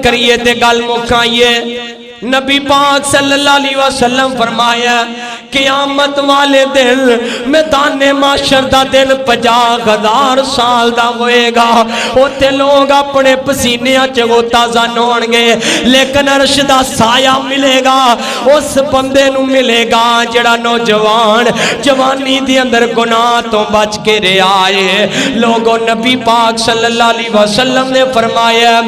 کریے تے گل مکائیے نبی پاک صلی اللہ علیہ وسلم فرمایا قیامت والے دن میدان معاشر دا دن 50,000 سال دا ہوئے گا اوتے لوگ اپنے پسینیاں چ غوطہ زن ہون گے لیکن عرش دا سایہ ملے گا اس بندے نو ملے گا جڑا نوجوان جوانی دی اندر گناہ تو بچ کے رہا ہے لوگوں نبی پاک صلی اللہ علیہ وسلم نے فرمایا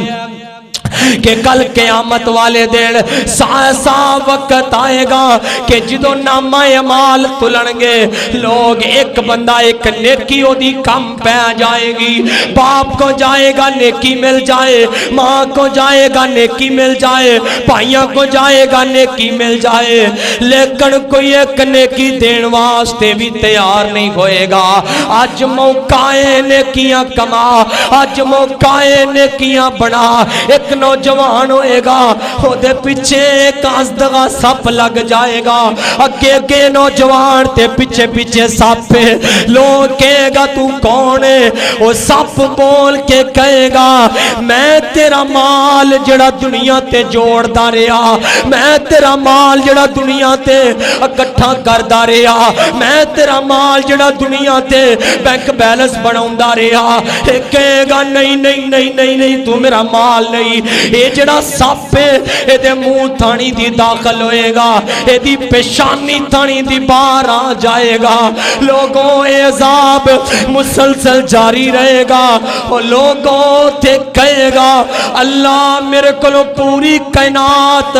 کہ کل قیامت والے دن سا وقت آئے گا کہ جدو نامہ اعمال تلنگے لوگ ایک بندہ ایک نیکی ہو دی کم پہ جائے گی باپ کو جائے گا نیکی مل جائے ماں کو جائے گا نیکی مل جائے بھائیوں کو جائے گا نیکی مل جائے لیکن کوئی ایک نیکی دین واسطے بھی تیار نہیں ہوئے گا آج موقع نیکیاں کما آج موقع نیکیاں بنا ایک نوجوان ہوئے گا وہ دے پیچھے ایک آزدگا سپ لگ جائے گا اگے نوجوان تے پیچھے پیچھے سپ پہ لوگ کہے گا تو کون ہے وہ سپ بول کے کہے گا میں تیرا مال جڑا دنیا تے جوڑ دا رہا میں تیرا مال جڑا دنیا تے اکٹھا کر دا رہا میں تیرا مال جڑا دنیا تے بینک بیلنس بناؤں دا رہا کہے گا نہیں نہیں نہیں نہیں نہیں تو میرا مال نہیں اے جڑا سپ ہے اے دے منہ تھانی دی داخل ہوئے گا اے دی پیشانی تھانی دی باہر آ جائے گا لوگوں اے عذاب مسلسل جاری رہے گا اور لوگوں تے کہے گا اللہ میرے کلو پوری کائنات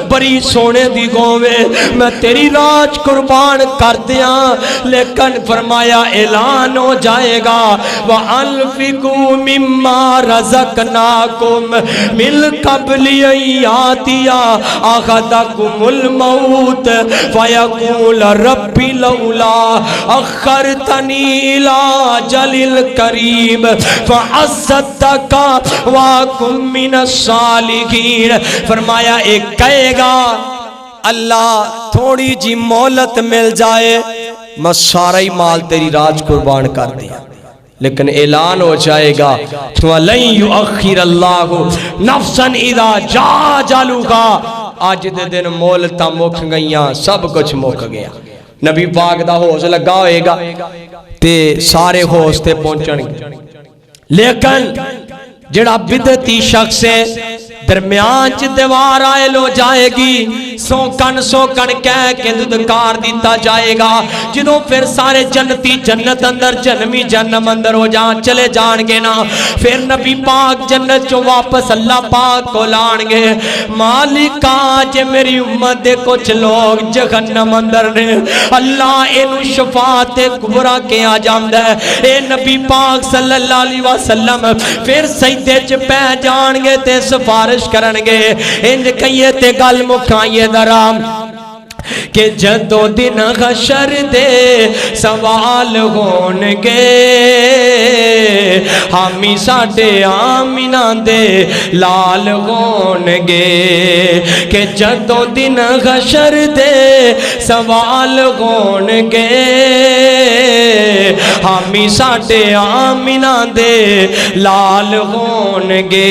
بری سونے دی گوے میں تیری راج قربان کر دیاں لیکن فرمایا اعلان ہو جائے گا وَأَنْفِقُوا مِمَّا رَزَقْنَاكُمْ مِنْ قَبْلِ أَنْ يَأْتِيَ أَحَدَكُمُ الْمَوْتُ فَيَقُولَ رَبِّ لَوْلَا أَخَّرْتَنِي إِلَى أَجَلٍ قَرِيبٍ فَأَصَّدَّقَ وَأَكُن مِّنَ الصَّالِحِينَ فرمایا ایک کہے گا اللہ تھوڑی جی مہلت مل جائے میں سارا ہی مال تیری راج قربان کر دیا لیکن اعلان ہو جائے گا وَلَن يُؤَخِّرَ اللَّهُ نَفْسًا إِذَا جَاءَ أَجَلُهَا آج دے دن مولتا مک گئیاں سب کچھ مک گیا نبی پاک دا حوض لگا ہوئے گا تے سارے حوض تے پہنچن گے لیکن جڑا بدعتی شخص ہے درمیان چ دیوار آئل ہو جائے گی سوکن کہہ کے دھدکار دیتا جائے گا جدوں پھر سارے جنتی جنت اندر جنمی جنم اندر ہو جان چلے جان گے نا پھر نبی پاک جنت چو واپس اللہ پاک کو لان گے مالک آج میری امت دے کچھ لوگ جہنم اندر نے اللہ انو شفاعت کبرا کے آ جاندہ ہے اے نبی پاک صلی اللہ علیہ وسلم پھر سجدے چ پہ جان گے تے سفارش کرنگے انج کہیے تے گل مکھائیے درام کہ جدو دن حشر دے سوال ہونگے ہمی ساڑے آمینہ دے لال ہونگے کہ جدو دن حشر دے سوال ہونگے ہمی ساڑے آمینہ دے لال ہونگے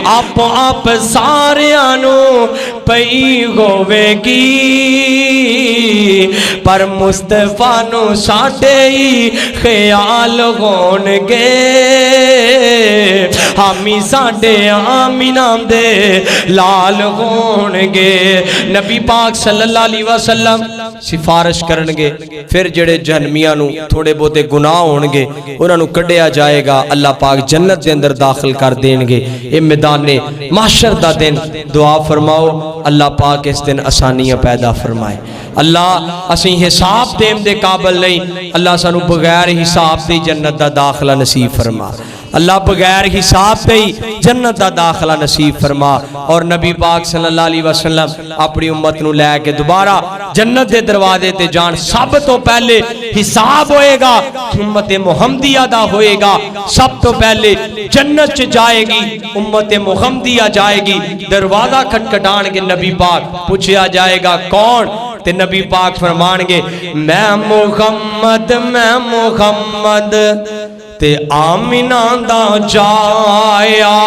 آپ سارے آنو پئی ہوئے گی پر مصطفیٰ نو ساڑے ہی خیال ہونگے ہمی ساڑے آمینہ دے لال ہونگے نبی پاک صلی اللہ علیہ وسلم سفارش کرنگے پھر جڑے جہنمیاں نو تھوڑے بہتے گناہ ہونگے انہاں نو کڈیا جائے گا اللہ پاک جنت دے اندر داخل کر دینگے اے میدان محشر دا دن دعا فرماؤ اللہ پاک اس دن آسانیاں پیدا فرمائے اللہ اسیں حساب دیم دے قابل نہیں اللہ سانو بغیر حساب دے جنت دا داخلہ نصیب فرما اللہ بغیر حساب دے جنت دا داخلہ نصیب فرما اور نبی پاک صلی اللہ علیہ وسلم اپنی امت نو لے کے دوبارہ جنت دے دروازے تے جان سب تو پہلے حساب ہوئے گا امت محمدیہ دا ہوئے گا سب تو پہلے جنت چ جائے گی امت محمدیہ جائے گی دروازہ کھٹکھٹان کے نبی پاک پوچھا جائے گا کون تے نبی پاک فرمان گے میں محمد تے آمینہ دا جایا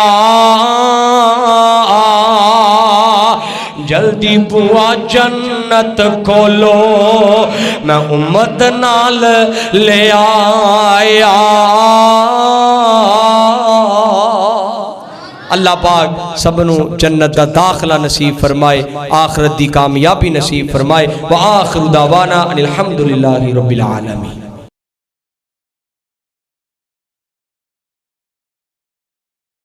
دی بوا جنت کھولو میں امت نال لے آیا اللہ پاک سبنو جنت دا داخلہ نصیب فرمائے آخرت دی کامیابی نصیب فرمائے وآخر دعوانا ان الحمدللہ رب العالمین